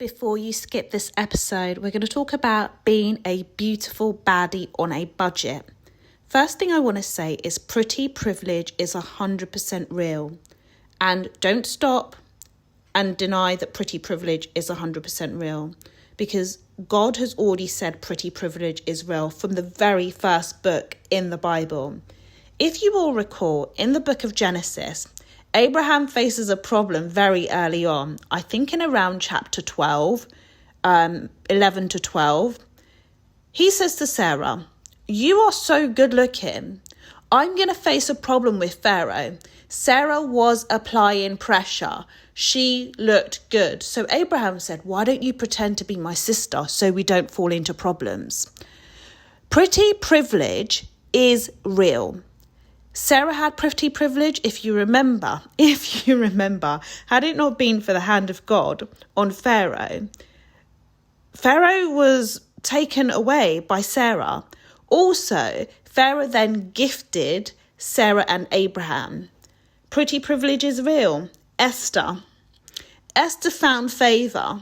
Before you skip this episode, we're going to talk about being a beautiful baddie on a budget. First thing I want to say is pretty privilege is 100% real. And don't stop and deny that pretty privilege is 100% real. Because God has already said pretty privilege is real from the very first book in the Bible. If you will recall, in the book of Genesis, Abraham faces a problem very early on. I think in around chapter 12, 11 to 12. He says to Sarah, "You are so good looking. I'm going to face a problem with Pharaoh." Sarah was applying pressure. She looked good. So Abraham said, "Why don't you pretend to be my sister so we don't fall into problems?" Pretty privilege is real. Sarah had pretty privilege, if you remember, had it not been for the hand of God on Pharaoh, Pharaoh was taken away by Sarah. Also, Pharaoh then gifted Sarah and Abraham. Pretty privilege is real. Esther found favor.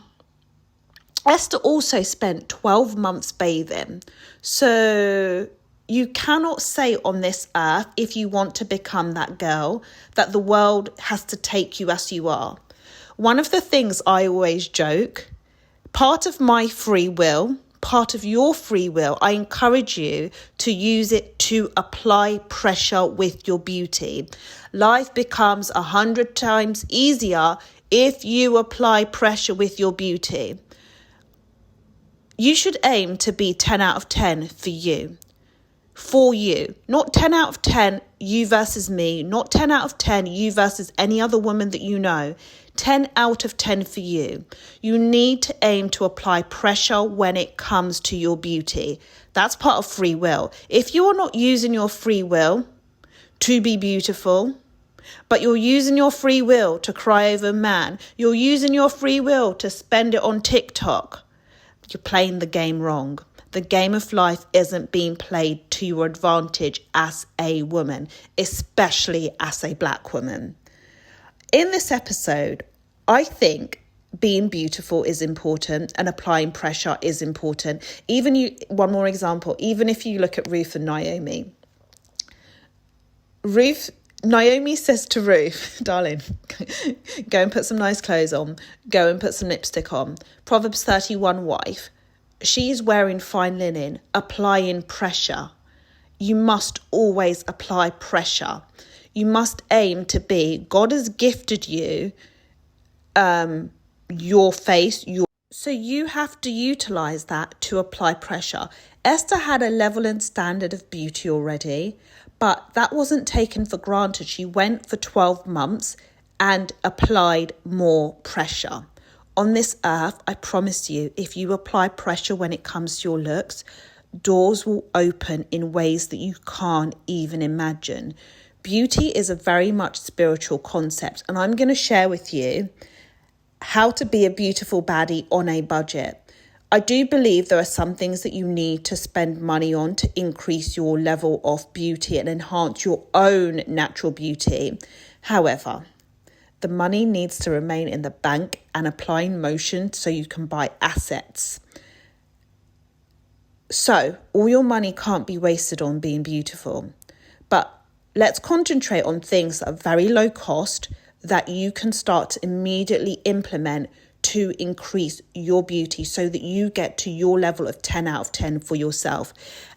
Esther also spent 12 months bathing. So you cannot say on this earth, if you want to become that girl, that the world has to take you as you are. One of the things I always joke, part of my free will, part of your free will, I encourage you to use it to apply pressure with your beauty. Life becomes 100 times easier if you apply pressure with your beauty. You should aim to be 10 out of 10 for you. For you, not 10 out of 10 you versus me, not 10 out of 10 you versus any other woman that you know, 10 out of 10 for you. You need to aim to apply pressure when it comes to your beauty. That's part of free will. If you're not using your free will to be beautiful, but you're using your free will to cry over a man, you're using your free will to spend it on TikTok, you're playing the game wrong. The game of life isn't being played to your advantage as a woman, especially as a black woman. In this episode, I think being beautiful is important and applying pressure is important. One more example, even if you look at Ruth and Naomi. Naomi says to Ruth, "Darling, go and put some nice clothes on. Go and put some lipstick on." Proverbs 31 wife. She's wearing fine linen, applying pressure. You must always apply pressure. You must aim to be, God has gifted you your face, so you have to utilize that to apply pressure. Esther had a level and standard of beauty already, but that wasn't taken for granted. She went for 12 months and applied more pressure. On this earth, I promise you, if you apply pressure when it comes to your looks, doors will open in ways that you can't even imagine. Beauty is a very much spiritual concept, and I'm going to share with you how to be a beautiful baddie on a budget. I do believe there are some things that you need to spend money on to increase your level of beauty and enhance your own natural beauty. However, the money needs to remain in the bank and applying motion so you can buy assets. So all your money can't be wasted on being beautiful. But let's concentrate on things that are very low cost that you can start to immediately implement to increase your beauty so that you get to your level of 10 out of 10 for yourself.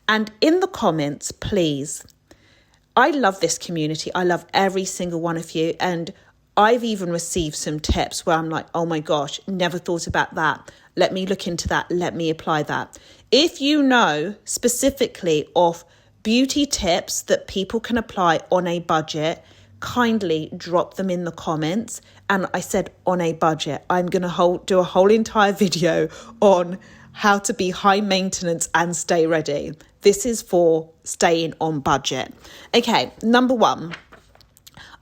And in the comments, please, I love this community. I love every single one of you. And I've even received some tips where I'm like, oh my gosh, never thought about that. Let me look into that. Let me apply that. If you know specifically of beauty tips that people can apply on a budget, kindly drop them in the comments. And I said on a budget, I'm going to do a whole entire video on how to be high maintenance and stay ready. This is for staying on budget. Okay, number one.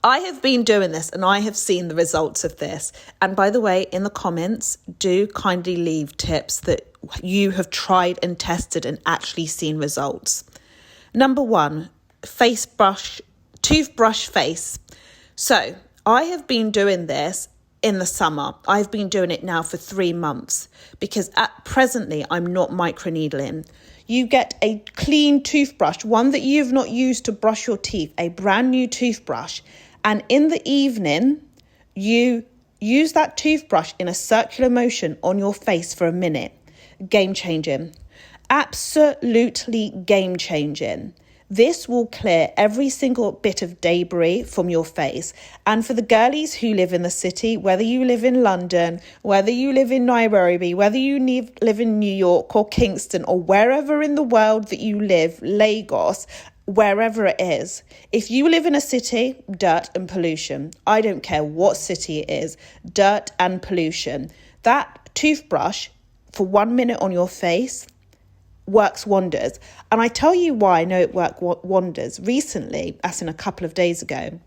I have been doing this and I have seen the results of this. And by the way, in the comments, do kindly leave tips that you have tried and tested and actually seen results. Number one, toothbrush face. So I have been doing this in the summer. I've been doing it now for 3 months because presently I'm not microneedling. You get a clean toothbrush, one that you've not used to brush your teeth, a brand new toothbrush. And in the evening, you use that toothbrush in a circular motion on your face for a minute. Game changing. Absolutely game changing. This will clear every single bit of debris from your face. And for the girlies who live in the city, whether you live in London, whether you live in Nairobi, whether you live in New York or Kingston or wherever in the world that you live, Lagos, wherever it is, if you live in a city, dirt and pollution. I don't care what city it is, dirt and pollution. That toothbrush for 1 minute on your face works wonders. And I tell you why I know it worked wonders. Recently, as in a couple of days ago,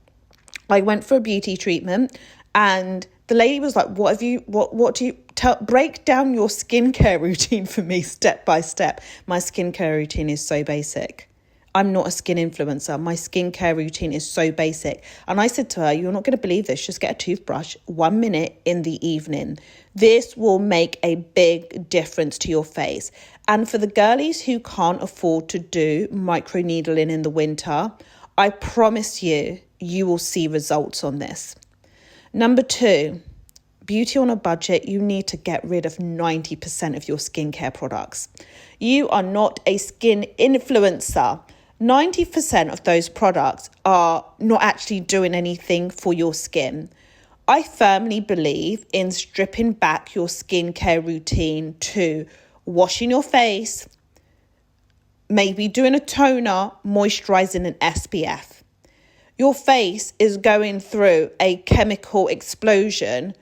I went for a beauty treatment and the lady was like, what do you break down your skincare routine for me step by step. My skincare routine is so basic. I'm not a skin influencer. My skincare routine is so basic. And I said to her, you're not going to believe this. Just get a toothbrush 1 minute in the evening. This will make a big difference to your face. And for the girlies who can't afford to do microneedling in the winter, I promise you, you will see results on this. Number 2, beauty on a budget, you need to get rid of 90% of your skincare products. You are not a skin influencer. 90% of those products are not actually doing anything for your skin. I firmly believe in stripping back your skincare routine to washing your face, maybe doing a toner, moisturizing, and SPF. Your face is going through a chemical explosion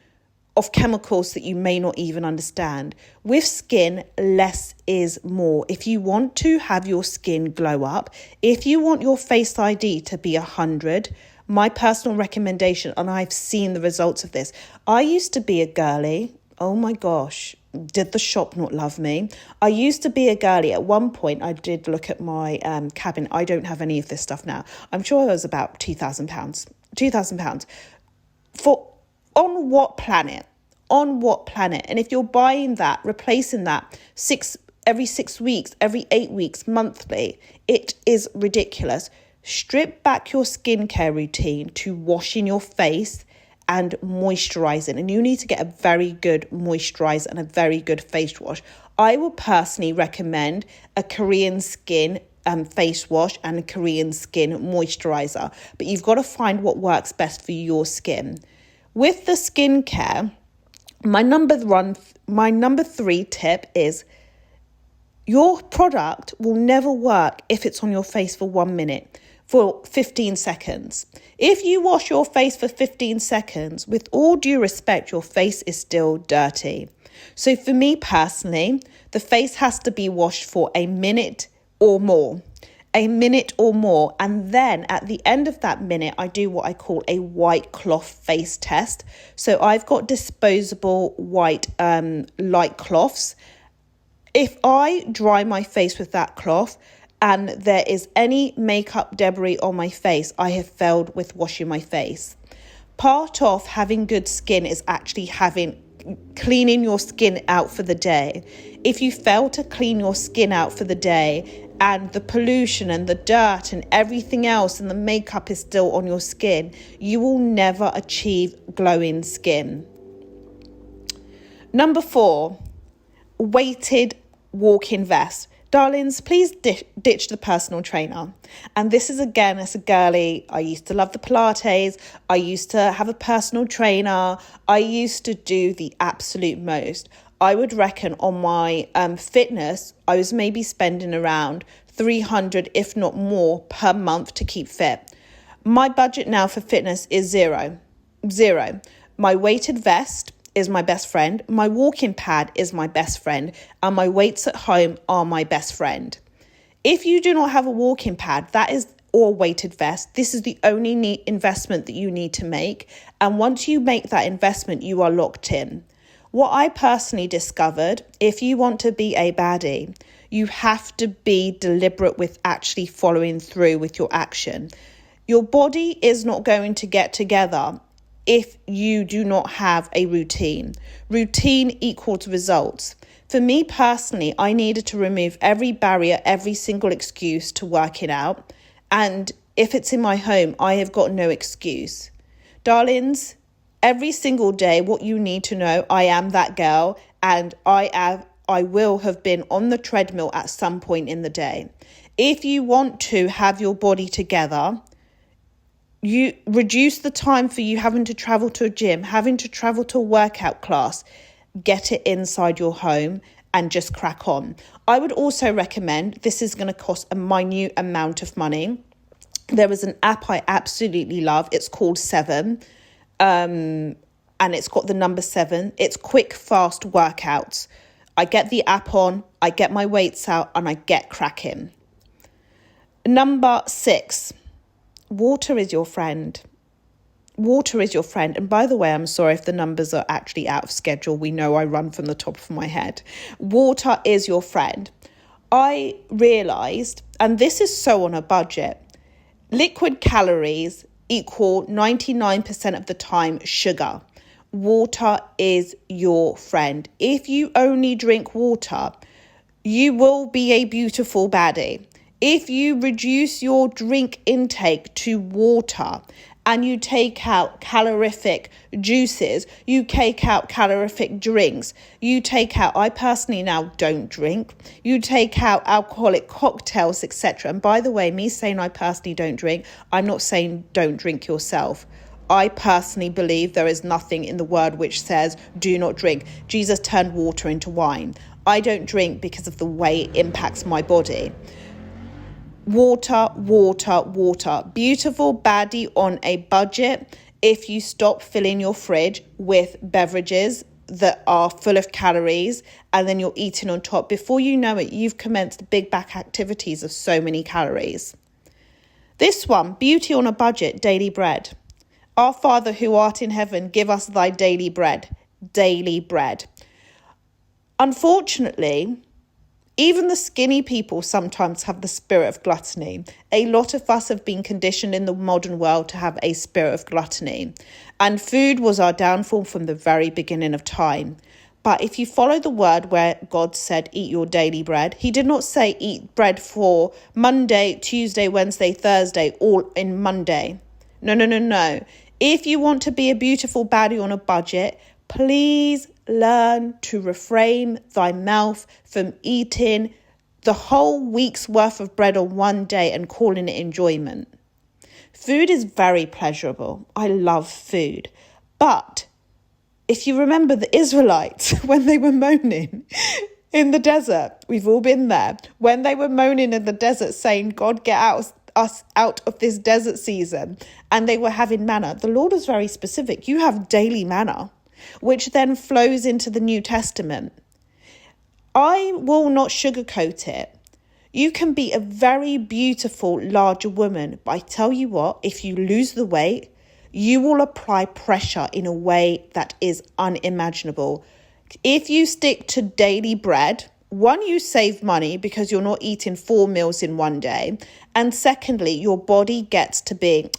of chemicals that you may not even understand. With skin, less is more. If you want to have your skin glow up, if you want your face ID to be 100, my personal recommendation, and I've seen the results of this. I used to be a girly. Oh my gosh, did the shop not love me? I used to be a girly. At one point, I did look at my cabinet. I don't have any of this stuff now. I'm sure it was about £2,000. £2,000. On what planet? On what planet? And if you're buying that, replacing that every 6 weeks, every 8 weeks, monthly, it is ridiculous. Strip back your skincare routine to washing your face and moisturizing. And you need to get a very good moisturizer and a very good face wash. I would personally recommend a Korean skin face wash and a Korean skin moisturizer. But you've got to find what works best for your skin. With the skincare, my number 3 tip is your product will never work if it's on your face for 1 minute, for 15 seconds. If you wash your face for 15 seconds, with all due respect, your face is still dirty. So for me personally, the face has to be washed for a minute or more. A minute or more, and then at the end of that minute I do what I call a white cloth face test. So I've got disposable white light cloths. If I dry my face with that cloth and there is any makeup debris on my face, I have failed with washing my face. Part of having good skin is actually cleaning your skin out for the day. If you fail to clean your skin out for the day and the pollution and the dirt and everything else and the makeup is still on your skin, you will never achieve glowing skin. Number 4, weighted walk-in vest. Darlings, please ditch the personal trainer. And this is, again, as a girly, I used to love the Pilates. I used to have a personal trainer. I used to do the absolute most. I would reckon on my fitness, I was maybe spending around 300, if not more, per month to keep fit. My budget now for fitness is zero. My weighted vest is my best friend. My walking pad is my best friend. And my weights at home are my best friend. If you do not have a walking pad, or weighted vest, this is the only investment that you need to make. And once you make that investment, you are locked in. What I personally discovered, if you want to be a baddie, you have to be deliberate with actually following through with your action. Your body is not going to get together if you do not have a routine. Routine equals results. For me personally, I needed to remove every barrier, every single excuse to work it out. And if it's in my home, I have got no excuse. Darlings, every single day, what you need to know, I am that girl, and I will have been on the treadmill at some point in the day. If you want to have your body together, you reduce the time for you having to travel to a gym, having to travel to a workout class, get it inside your home and just crack on. I would also recommend, this is going to cost a minute amount of money. There is an app I absolutely love. It's called 7. And it's got the number 7. It's quick, fast workouts. I get the app on, I get my weights out, and I get cracking. Number 6, water is your friend. Water is your friend. And by the way, I'm sorry if the numbers are actually out of schedule. We know I run from the top of my head. Water is your friend. I realised, and this is so on a budget, liquid calories equal 99% of the time sugar. Water is your friend. If you only drink water, you will be a beautiful baddie. If you reduce your drink intake to water and you take out calorific juices, you take out calorific drinks, you take out, I personally now don't drink, you take out alcoholic cocktails, etc. And by the way, me saying I personally don't drink, I'm not saying don't drink yourself. I personally believe there is nothing in the word which says do not drink. Jesus turned water into wine. I don't drink because of the way it impacts my body. Water, water, water. Beautiful baddie on a budget. If you stop filling your fridge with beverages that are full of calories and then you're eating on top, before you know it, you've commenced big back activities of so many calories. This one, beauty on a budget, daily bread. Our Father who art in heaven, give us thy daily bread. Daily bread. Unfortunately, even the skinny people sometimes have the spirit of gluttony. A lot of us have been conditioned in the modern world to have a spirit of gluttony. And food was our downfall from the very beginning of time. But if you follow the word where God said, eat your daily bread, he did not say eat bread for Monday, Tuesday, Wednesday, Thursday, all in Monday. No. If you want to be a beautiful baddie on a budget, please learn to refrain thy mouth from eating the whole week's worth of bread on one day and calling it enjoyment. Food is very pleasurable. I love food. But if you remember the Israelites, when they were moaning in the desert, we've all been there, when they were moaning in the desert saying, God, get us out of this desert season, and they were having manna. The Lord was very specific. You have daily manna, which then flows into the New Testament. I will not sugarcoat it. You can be a very beautiful, larger woman, but I tell you what, if you lose the weight, you will apply pressure in a way that is unimaginable. If you stick to daily bread, one, you save money because you're not eating 4 meals in one day. And secondly, your body gets to be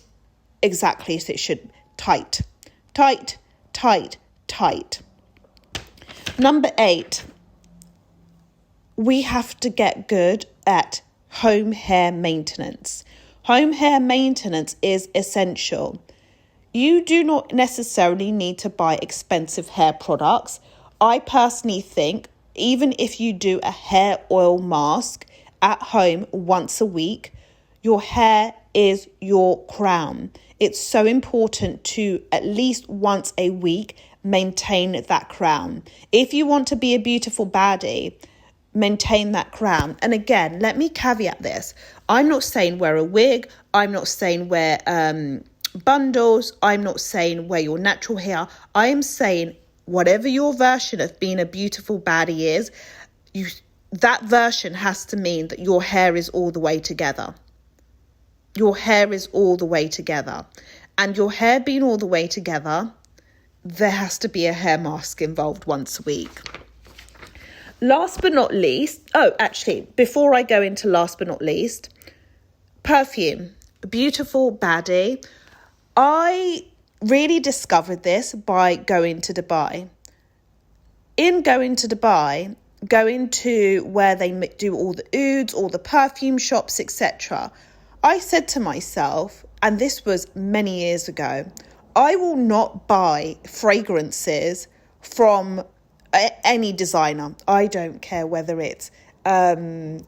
exactly as it should. Tight. Number 8, we have to get good at home hair maintenance. Home hair maintenance is essential. You do not necessarily need to buy expensive hair products. I personally think even if you do a hair oil mask at home once a week, your hair is your crown. It's so important to at least once a week maintain that crown. If you want to be a beautiful baddie, maintain that crown. And again, let me caveat this. I'm not saying wear a wig. I'm not saying wear bundles. I'm not saying wear your natural hair. I am saying whatever your version of being a beautiful baddie is, that version has to mean that your hair is all the way together. Your hair is all the way together. And your hair being all the way together, there has to be a hair mask involved once a week. Last but not least, before I go into last but not least, perfume. Beautiful baddie. I really discovered this by going to Dubai. In going to Dubai, going to where they do all the ouds, all the perfume shops, etc., I said to myself, and this was many years ago, I will not buy fragrances from any designer. I don't care whether it's Delina,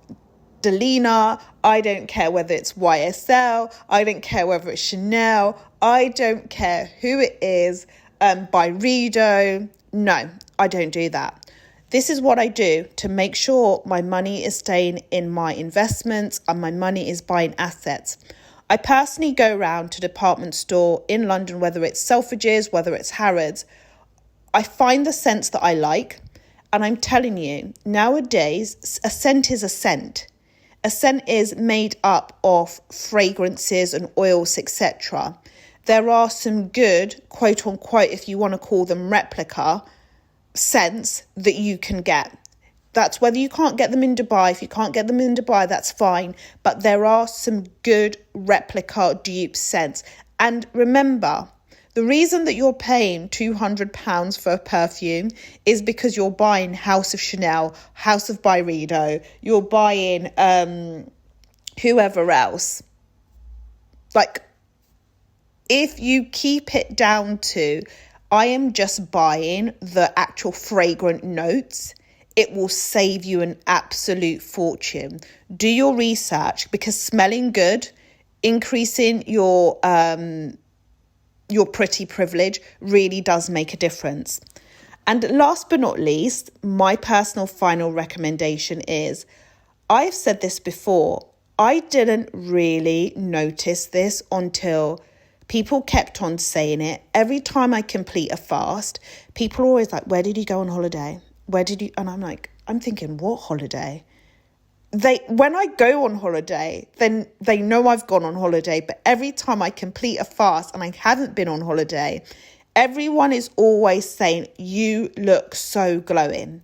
I don't care whether it's YSL, I don't care whether it's Chanel, I don't care who it is, Byredo. No, I don't do that. This is what I do to make sure my money is staying in my investments and my money is buying assets. I personally go around to department store in London, whether it's Selfridges, whether it's Harrods. I find the scents that I like, and I'm telling you, nowadays, a scent is a scent. A scent is made up of fragrances and oils, etc. There are some good, quote unquote, if you want to call them replica, scents that you can get. That's whether you can't get them in Dubai. If you can't get them in Dubai, that's fine. But there are some good replica dupe scents. And remember, the reason that you're paying £200 for a perfume is because you're buying House of Chanel, House of Byredo, you're buying whoever else. Like, if you keep it down to, I am just buying the actual fragrant notes, it will save you an absolute fortune. Do your research, because smelling good, increasing your pretty privilege really does make a difference. And last but not least, my personal final recommendation is, I've said this before, I didn't really notice this until people kept on saying it. Every time I complete a fast, people are always like, where did you go on holiday? Where did you? And I'm like, I'm thinking, what holiday? When I go on holiday, then they know I've gone on holiday. But every time I complete a fast and I haven't been on holiday, everyone is always saying, you look so glowing.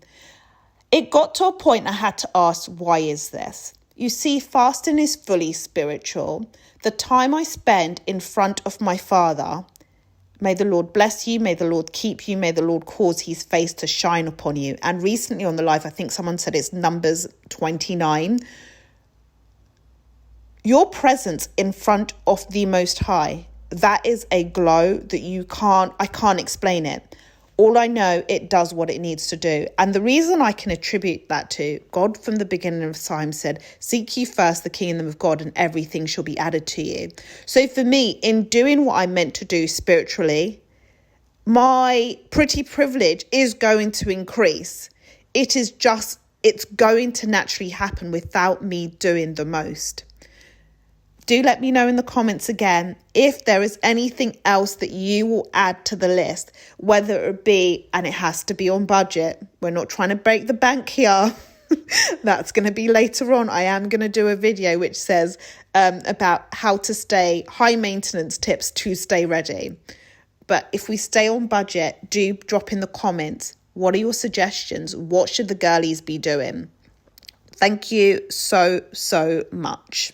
It got to a point I had to ask, why is this? You see, fasting is fully spiritual. The time I spend in front of my Father, may the Lord bless you, may the Lord keep you, may the Lord cause his face to shine upon you. And recently on the live, I think someone said it's Numbers 29. Your presence in front of the Most High, that is a glow that I can't explain it. All I know, it does what it needs to do. And the reason I can attribute that to, God from the beginning of time said, seek ye first the kingdom of God and everything shall be added to you. So for me, in doing what I'm meant to do spiritually, my pretty privilege is going to increase. It's going to naturally happen without me doing the most. Do let me know in the comments again if there is anything else that you will add to the list, whether it be, and it has to be on budget. We're not trying to break the bank here. That's going to be later on. I am going to do a video which says about how to stay high maintenance tips to stay ready. But if we stay on budget, do drop in the comments. What are your suggestions? What should the girlies be doing? Thank you so much.